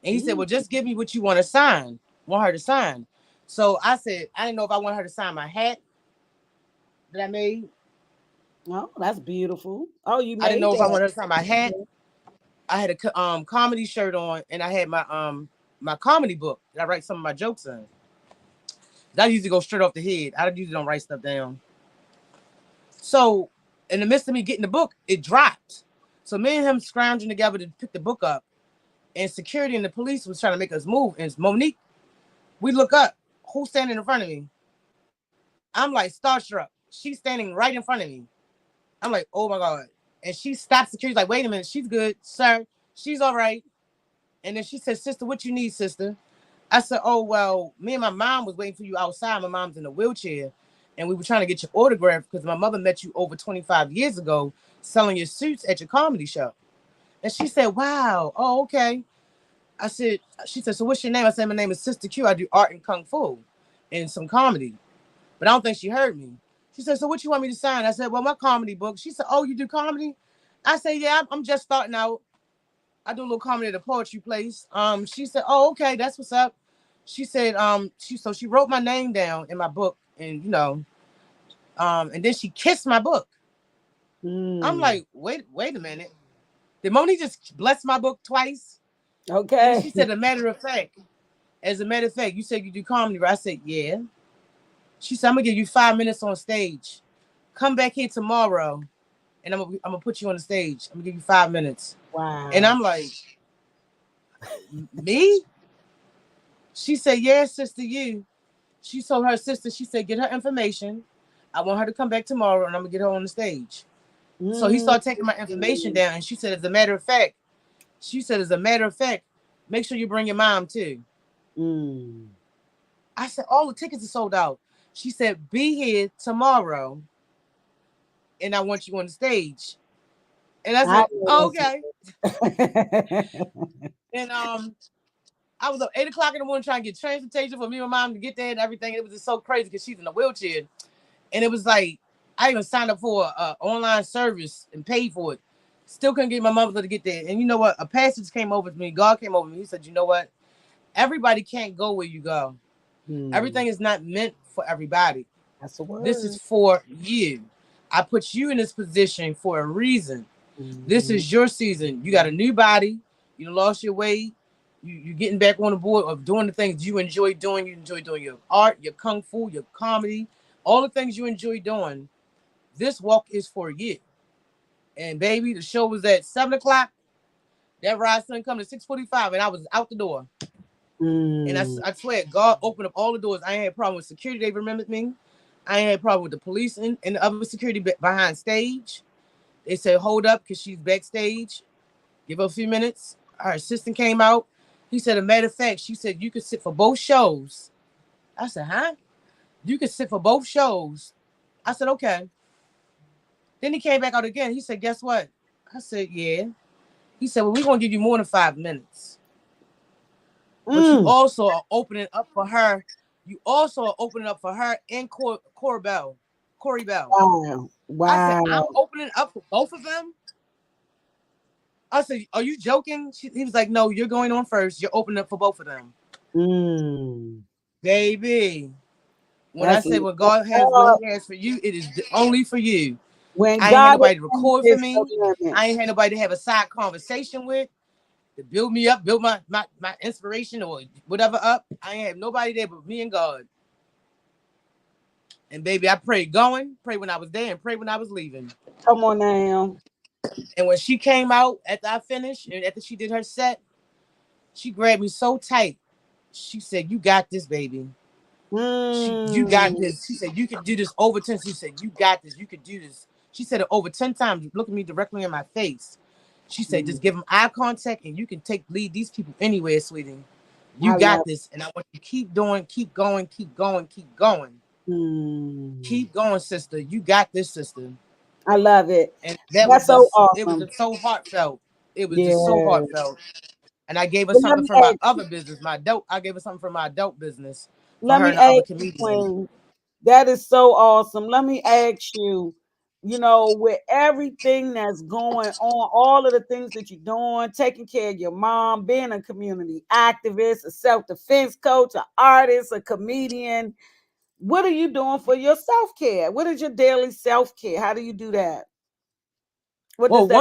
And he said, well, just give me what you want her to sign. So I said, I didn't know if I want her to sign my hat that I made. Oh, that's beautiful. Oh, you I didn't made know if I that. wanted her to sign my hat. I had a comedy shirt on, and I had my comedy book that I write some of my jokes in. That usually go straight off the head. I usually don't write stuff down. So in the midst of me getting the book, it dropped. So me and him scrounging together to pick the book up, and security and the police was trying to make us move. And it's Monique, we look up, who's standing in front of me? I'm like starstruck. She's standing right in front of me. I'm like, oh my God. And she stopped security, like, wait a minute, she's good, sir. She's all right. And then she said, sister, what you need, sister? I said, oh, well, me and my mom was waiting for you outside. My mom's in a wheelchair. And we were trying to get your autograph because my mother met you over 25 years ago selling your suits at your comedy show. And she said, wow. Oh, okay. I said, she said, so what's your name? I said, my name is Sister Q. I do art and kung fu and some comedy. But I don't think she heard me. She said, so what you want me to sign? I said, well, my comedy book. She said, oh, you do comedy? I said, yeah, I'm just starting out. I do a little comedy at a poetry place. She said, oh, okay, that's what's up. She said, she wrote my name down in my book, and and then she kissed my book. I'm Mm. like, wait a minute. Did Moni just bless my book twice? And then Okay. she said, as a matter of fact, you said you do comedy, right? I said, yeah. She said, I'm gonna give you 5 minutes on stage. Come back here tomorrow, and I'm gonna put you on the stage. I'm gonna give you 5 minutes. And Wow. I'm like, me? She said, yeah, sister, you. She told her sister, she said, get her information. I want her to come back tomorrow and I'm gonna get her on the stage. So he Mm. started taking my information down, and she said, as a matter of fact, make sure you bring your mom too. Mm. I said, all the tickets are sold out. She said, be here tomorrow and I want you on the stage. And I I said, know oh, that's okay. it. And I was up 8 o'clock in the morning trying to get transportation for me and my mom to get there and everything. It was just so crazy because she's in a wheelchair. And it was like, I even signed up for an online service and paid for it. Still couldn't get my mother to get there. And you know what? A passage came over to me. God came over to me. He said, you know what? Everybody can't go where you go. Mm. Everything is not meant for everybody. That's a This is word. for you. I put you in this position for a reason. This Mhm. is your season. You got a new body. You lost your weight. You're getting back on the board of doing the things you enjoy doing. You enjoy doing your art, your kung fu, your comedy, all the things you enjoy doing. This walk is for you. And baby, the show was at 7 o'clock. That ride couldn't come to 6:45, and I was out the door. And Mm. I swear, God opened up all the doors. I ain't had a problem with security. They remembered me. I ain't had a problem with the police and the other security behind stage. They said, hold up, because she's backstage. Give her a few minutes. Our assistant came out. He said, a matter of fact, she said, you could sit for both shows. I said, huh? You could sit for both shows. I said, okay. Then he came back out again. He said, guess what? I said, yeah. He said, well, we're going to give you more than 5 minutes. But you Mm. also are opening up for her. You also are opening up for her and Corey Bell. Corey Bell. Wow. I said, I'm Wow. opening up for both of them. I said, are you joking? He was like, no, you're going on first. You're opening up for both of them. Mm. Baby. When I That's say what love. God has, what he has for you, it is only for you. When I ain't had God nobody to is record for there's no me. I limits. ain't had nobody to have a side conversation with to build me up, build my inspiration or whatever up. I ain't have nobody there but me and God. And baby, I prayed going, pray when I was there, and pray when I was leaving. Come on now. And when she came out after I finished and after she did her set, she grabbed me so tight. She said, "You got this, baby. You got Mm, this." She said, "You could do this over 10." She said, "You got this. You could do this." She said it over 10 times, looking me directly in my face. She said, mm. "Just give them eye contact and you can lead these people anywhere, sweetie. You I got love this. And I want you to keep doing, keep going, keep going, keep going. mm. Keep going, sister. You got this, sister." I love it. And that was That's so just, it was awesome. just so heartfelt. It was just so Yeah. heartfelt. And I gave her But let something me for my ask other business, my adult. I gave her something for my adult business for let her me and the ask other you, comedian. Queen. That is so awesome. Let me ask you, with everything that's going on, all of the things that you're doing, taking care of your mom, being a community activist, a self-defense coach, an artist, a comedian, what are you doing for your self-care? What is your daily self-care? How do you do that? What does Well, that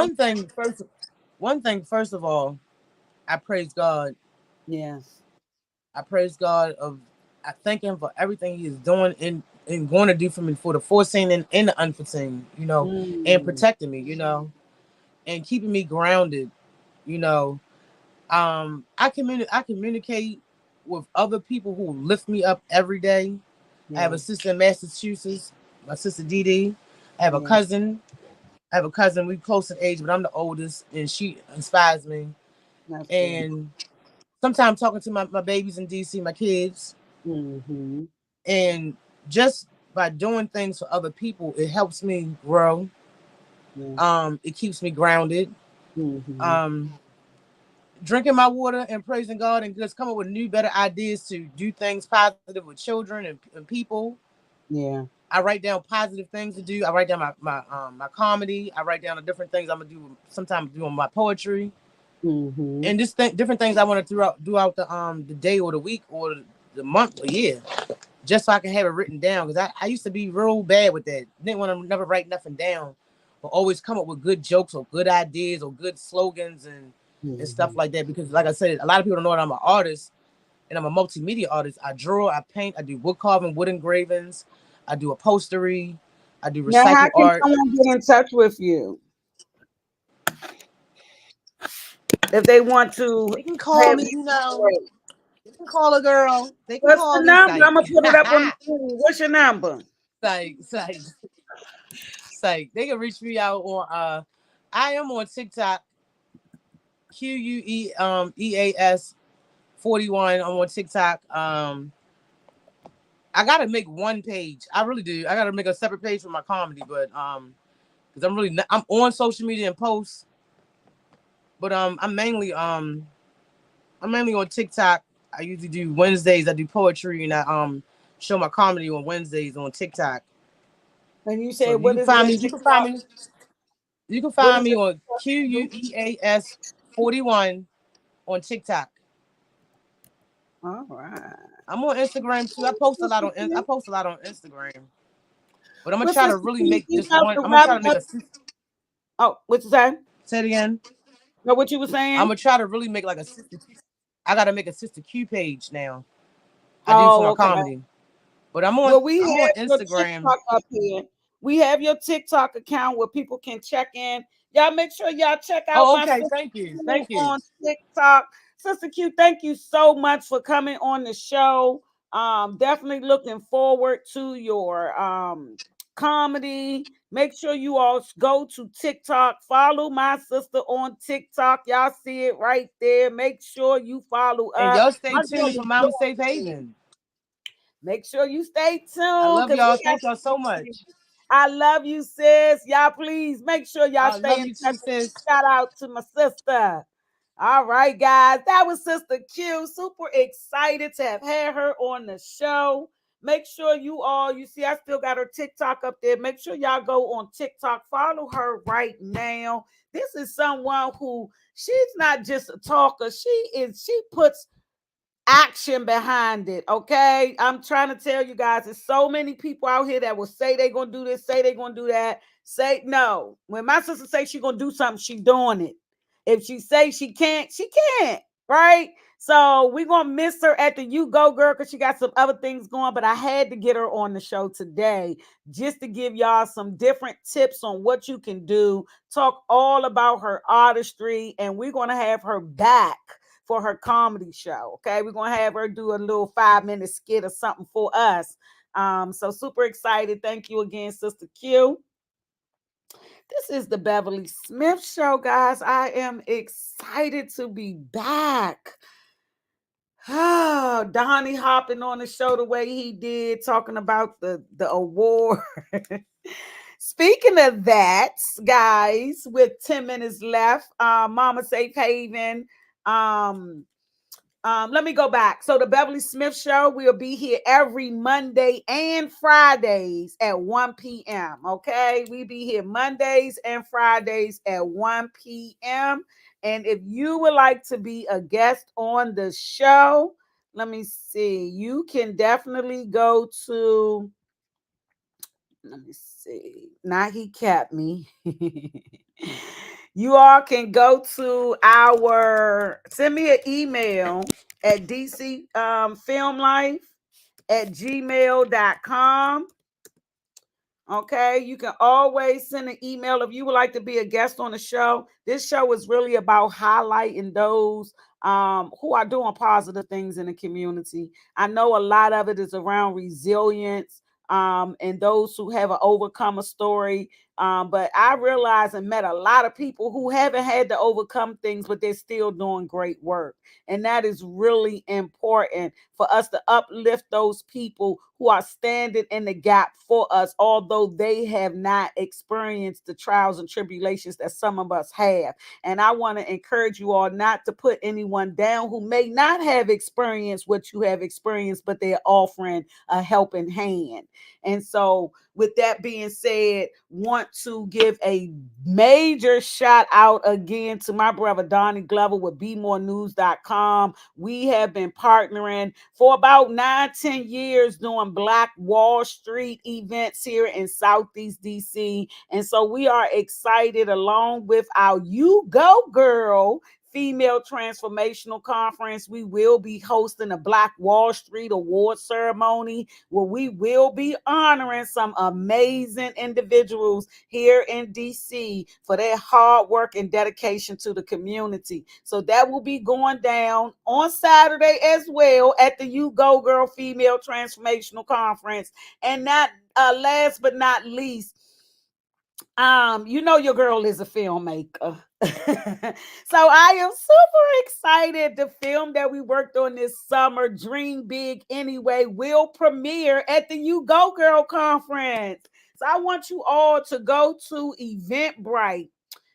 one thing first of all, I praise God. Yes. I praise God of I thank him for everything he is doing and going to do for me for the foreseen and the unforeseen, and Mm, protecting me, and keeping me grounded, you know. I communicate with other people who lift me up every day. I have a yeah, sister in Massachusetts, my sister Dee Dee. I have a yeah, cousin. I have a cousin. We close in age, but I'm the oldest, and she inspires me. that's good. And sometimes talking to my babies in DC, my kids, Mm-hmm. and just by doing things for other people, it helps me grow. Yeah. It keeps me grounded. Mm-hmm. Um, Drinking my water and praising God and just come up with new, better ideas to do things positive with children and people. Yeah. I write down positive things to do. I write down my comedy. I write down the different things I'm gonna do. Sometimes doing my poetry Mm-hmm. and just different things I want to throughout the day or the week or the month or year, just so I can have it written down. Because I used to be real bad with that. Didn't want to never write nothing down, but always come up with good jokes or good ideas or good slogans and stuff Mm-hmm. like that. Because like I said, a lot of people don't know that I'm an artist and I'm a multimedia artist. I draw, I paint, I do wood carving, wood engravings, I do upholstery, I do Now, how recycle can art. someone get in touch with you if they want to They can call have me, you? Great. they can call a girl, they can What's call the me, number? psych. I'm gonna put it up on the screen. What's your number? psych, psych, psych. They can reach me out on I am on TikTok, QUEEAS 41. I'm on TikTok. I gotta make one page. I really do. I gotta make a separate page for my comedy, but because I'm on social media and posts, but I'm mainly on TikTok. I usually do Wednesdays. I do poetry and I show my comedy on Wednesdays on TikTok. And you So say, what you can is find your me. TikTok? You can What find is me your on TikTok? QUEAS 41 on TikTok. All right. I'm on Instagram too. Sister I Q. post a lot on Instagram. But I'm gonna What try to Sister really Q? make Give this out one. the I'm gonna wrap try to make up. a. Oh, what you say? Say it again. No, what you were I'm saying? gonna try to really make like a sister. I gotta make a sister Q page now. I do for Oh, my okay. comedy. But Well, we I'm on have your Instagram. TikTok up here. We have your TikTok account where people can check in. Y'all make sure y'all check out Oh, my okay. sister Thank you. Q Thank you. on TikTok. Sister Q, thank you so much for coming on the show. Definitely looking forward to your comedy. Make sure you all go to TikTok. Follow my sister on TikTok. Y'all see it right there. Make sure you follow And up. y'all stay My girl tuned for is Mama Safe doing Haven. Make sure you stay I tuned love because we y'all. got Thank y'all so much. I love you, sis. Y'all, please make sure y'all I stay love in you too, touch. sis. Shout out to my sister. All right, guys. That was Sister Q. Super excited to have had her on the show. Make sure you see, I still got her TikTok up there. Make sure y'all go on TikTok. Follow her right now. This is someone who she's not just a talker. She puts action behind it. Okay. I'm trying to tell you guys, there's so many people out here that will say they're gonna do this, say they're gonna do that. Say no. When my sister say she gonna do something, she doing it. If she say she can't, she can't. Right? So we gonna miss her at the You Go Girl because she got some other things going. But I had to get her on the show today just to give y'all some different tips on what you can do. Talk all about her artistry, and we're gonna have her back for her comedy show. Okay, we're gonna have her do a little 5-minute skit or something for us. So super excited. Thank you again, Sister Q. This is the Beverly Smith Show, guys. I am excited to be back. Oh, Donnie hopping on the show the way he did, talking about the award. Speaking of that, guys, with 10 minutes left, Mama Safe Haven, let me go back. So the Beverly Smith Show will be here every Monday and Fridays at 1 p.m. Okay, we be here Mondays and Fridays at 1 p.m. And if you would like to be a guest on the show, let me see. You can definitely go to. Let me see. Now he capped me. You all can go to send me an email at dcfilmlife@gmail.com. Okay, you can always send an email if you would like to be a guest on the show. This show is really about highlighting those who are doing positive things in the community. I know a lot of it is around resilience and those who have an overcomer story. But I realized and met a lot of people who haven't had to overcome things, but they're still doing great work. And that is really important for us to uplift those people who are standing in the gap for us, although they have not experienced the trials and tribulations that some of us have. And I want to encourage you all not to put anyone down who may not have experienced what you have experienced, but they're offering a helping hand. And so, with that being said, want to give a major shout out again to my brother Donnie Glover with BeMoreNews.com. We have been partnering for about 9-10 years doing Black Wall Street events here in Southeast DC. And so we are excited, along with our You Go Girl Female Transformational Conference. We will be hosting a Black Wall Street award ceremony where we will be honoring some amazing individuals here in DC for their hard work and dedication to the community. So that will be going down on Saturday as well at the You Go Girl Female Transformational Conference. And not last but not least, you know your girl is a filmmaker. So I am super excited. The film that we worked on this summer, Dream Big Anyway, will premiere at the You Go Girl conference. So I want you all to go to Eventbrite.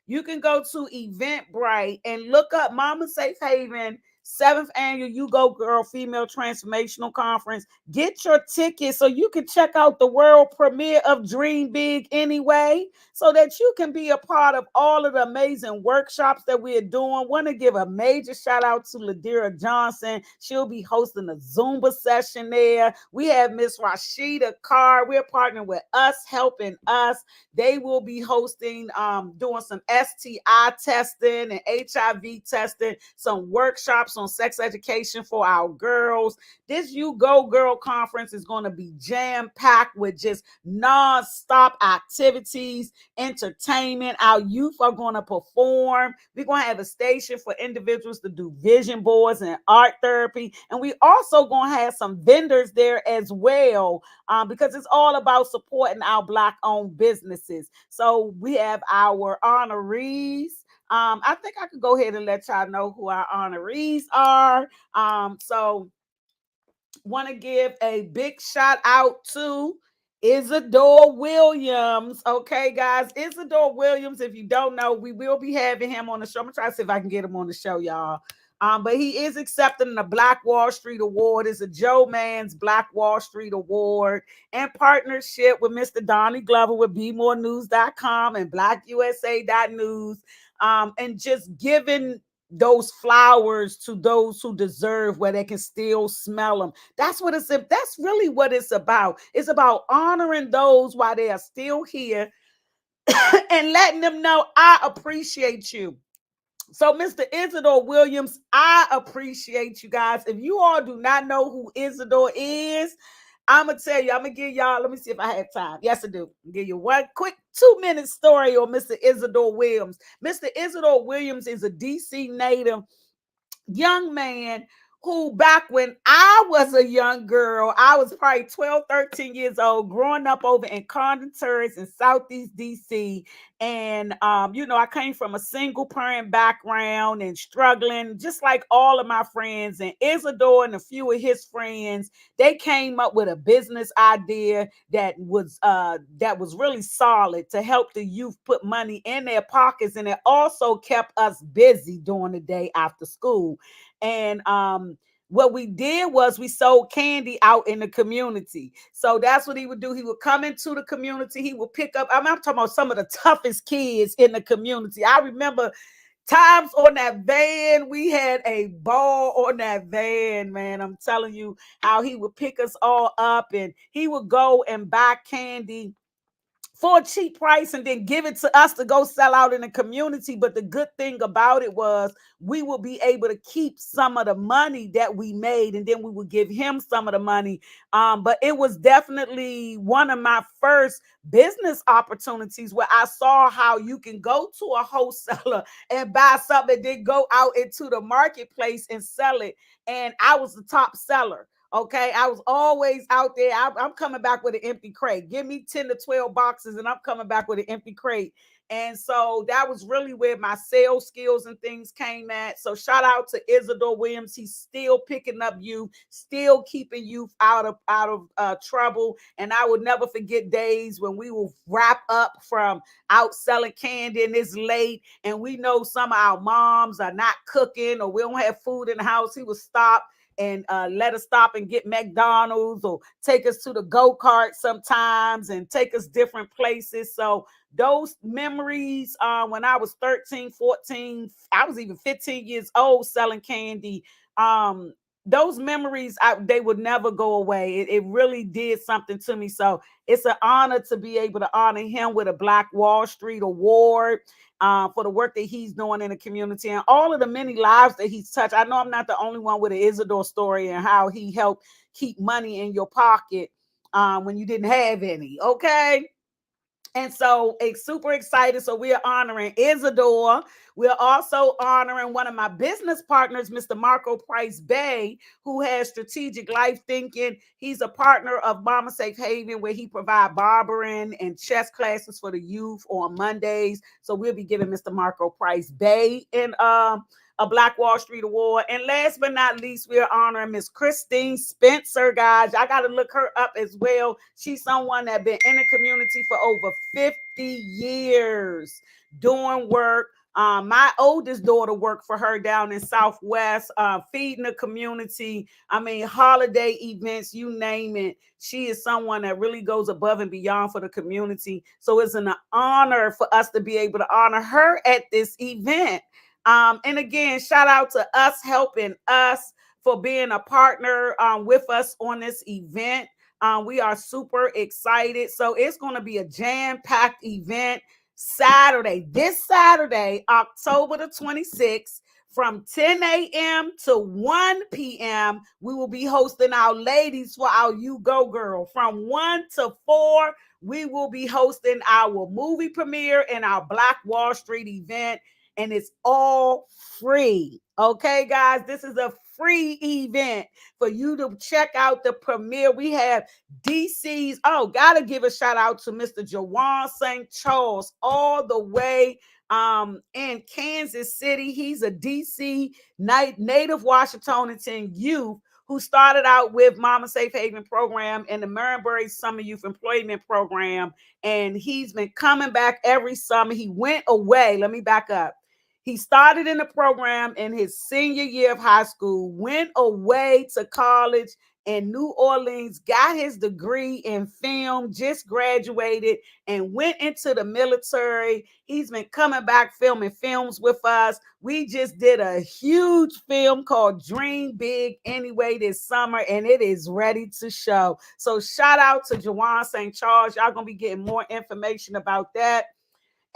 You can go to Eventbrite and look up Mama Safe Haven 7th annual You Go Girl Female Transformational Conference. Get your ticket so you can check out the world premiere of Dream Big Anyway, so that you can be a part of all of the amazing workshops that we're doing. Want to give a major shout out to Ladira Johnson. She'll be hosting a Zumba session there. We have Miss Rashida Carr. We're partnering with Us Helping Us. They will be hosting, doing some STI testing and HIV testing, some workshops on sex education for our girls. This You Go Girl conference is going to be jam-packed with just non-stop activities, entertainment. Our youth are going to perform. We're going to have a station for individuals to do vision boards and art therapy. And we also going to have some vendors there as well, because it's all about supporting our Black-owned businesses. So we have our honorees. I think I could go ahead and let y'all know who our honorees are. So want to give a big shout out to Isadore Williams. Okay, guys, Isadore Williams, if you don't know, we will be having him on the show. I'm gonna try to see if I can get him on the show, y'all. But he is accepting the Black Wall Street Award. It's a Joe Mann's Black Wall Street Award in partnership with Mr. Donnie Glover with BeMoreNews.com and BlackUSA.news. And just giving those flowers to those who deserve, where they can still smell them. That's really what it's about. It's about honoring those while they are still here and letting them know I appreciate you. So, Mr. Isidore Williams, I appreciate you guys. If you all do not know who Isidore is, I'm gonna tell you, I'm gonna give y'all, let me see if I have time. Yes, I do. I'll give you one quick 2-minute story on Mr. Isidore Williams. Mr. Isidore Williams is a DC native young man who, back when I was a young girl, I was probably 12, 13 years old, growing up over in Condon Terrace in Southeast DC. And, I came from a single parent background and struggling, just like all of my friends. And Isidore and a few of his friends, they came up with a business idea that was really solid to help the youth put money in their pockets. And it also kept us busy during the day after school. And what we did was we sold candy out in the community. So that's what he would do. He would come into the community. He would pick up, I'm talking about some of the toughest kids in the community. I remember times on that van. We had a ball on that van, man. I'm telling you how he would pick us all up and he would go and buy candy for a cheap price and then give it to us to go sell out in the community. But the good thing about it was we would be able to keep some of the money that we made, and then we would give him some of the money. But it was definitely one of my first business opportunities where I saw how you can go to a wholesaler and buy something and then go out into the marketplace and sell it. And I was the top seller. Okay, I was always out there. I'm coming back with an empty crate. Give me 10 to 12 boxes, and I'm coming back with an empty crate. And so that was really where my sales skills and things came at. So shout out to Isidore Williams. He's still picking up youth, still keeping youth out of trouble. And I would never forget days when we will wrap up from out selling candy and it's late, and we know some of our moms are not cooking or we don't have food in the house. He would stop and let us stop and get McDonald's or take us to the go-kart sometimes and take us different places. So those memories, when I was 13, 14, I was even 15 years old selling candy. Those memories, they would never go away. It really did something to me. So it's an honor to be able to honor him with a Black Wall Street Award. For the work that he's doing in the community and all of the many lives that he's touched. I know I'm not the only one with an Isidore story and how he helped keep money in your pocket when you didn't have any. Okay. And so it's super excited. So we are honoring Isidore. We're also honoring one of my business partners, Mr. Marco Price Bay, who has strategic life thinking. He's a partner of Momma Safe Haven, where he provides barbering and chess classes for the youth on Mondays. So we'll be giving Mr. Marco Price Bay and a Black Wall Street Award. And last but not least, we're honoring Miss Christine Spencer, guys. I got to look her up as well. She's someone that's been in the community for over 50 years doing work. My oldest daughter worked for her down in Southwest, feeding the community. I mean, holiday events, you name it. She is someone that really goes above and beyond for the community. So it's an honor for us to be able to honor her at this event. And again, shout out to Us Helping Us for being a partner with us on this event. We are super excited. So it's going to be a jam-packed event this Saturday, October the 26th, from 10 a.m. to 1 p.m. We will be hosting our ladies for our You Go Girl. From 1 to 4, we will be hosting our movie premiere and our Black Wall Street event. And it's all free. Okay, guys, this is a free event for you to check out the premiere. We have DC's. Oh, gotta give a shout out to Mr. Jawan St. Charles, all the way in Kansas City. He's a DC Native Washingtonian youth who started out with Momma Safe Haven program and the Marinbury Summer Youth Employment Program. And he's been coming back every summer. He went away. Let me back up. He started in the program in his senior year of high school, went away to college in New Orleans, got his degree in film, just graduated, and went into the military. He's been coming back filming films with us. We just did a huge film called Dream Big Anyway this summer, and it is ready to show. So shout out to Jawan St. Charles. Y'all going to be getting more information about that.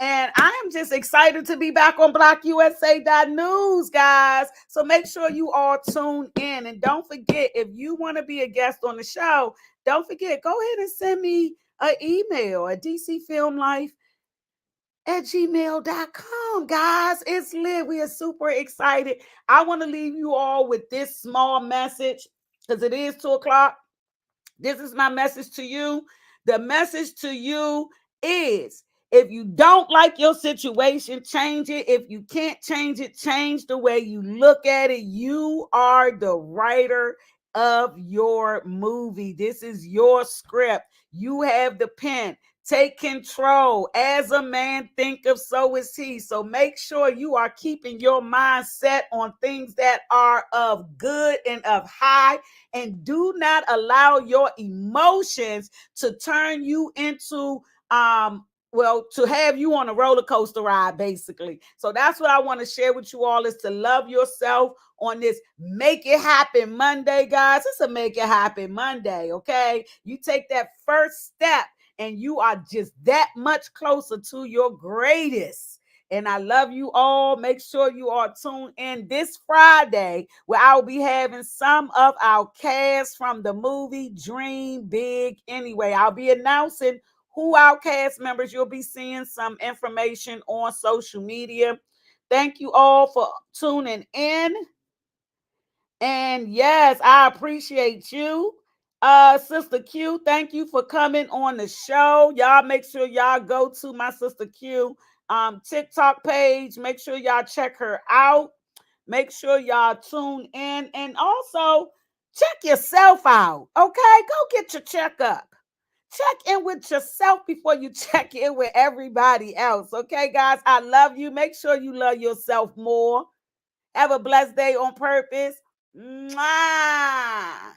And I am just excited to be back on blockusa.news, guys. So make sure you all tune in. And don't forget, if you want to be a guest on the show, don't forget, go ahead and send me an email at dcfilmlife@gmail.com, guys. It's lit. We are super excited. I want to leave you all with this small message because it is 2 o'clock. This is my message to you. The message to you is, if you don't like your situation, change it. If you can't change it, change the way you look at it. You are the writer of your movie. This is your script. You have the pen. Take control. As a man thinketh, so is he. So make sure you are keeping your mind set on things that are of good and of high, and do not allow your emotions to turn you into to have you on a roller coaster ride, basically. So that's what I want to share with you all, is to love yourself on this Make It Happen Monday, guys. It's a Make It Happen Monday, okay? You take that first step and you are just that much closer to your greatest. And I love you all. Make sure you are tuned in this Friday, where I'll be having some of our cast from the movie Dream Big Anyway. I'll be announcing who our cast members. You'll be seeing some information on social media. Thank you all for tuning in. And yes, I appreciate you. Sister Q, thank you for coming on the show. Y'all make sure y'all go to my Sister Q TikTok page. Make sure y'all check her out. Make sure y'all tune in, and also check yourself out. Okay, go get your checkup. Check in with yourself before you check in with everybody else. Okay, guys, I love you. Make sure you love yourself more. Have a blessed day on purpose. Mwah.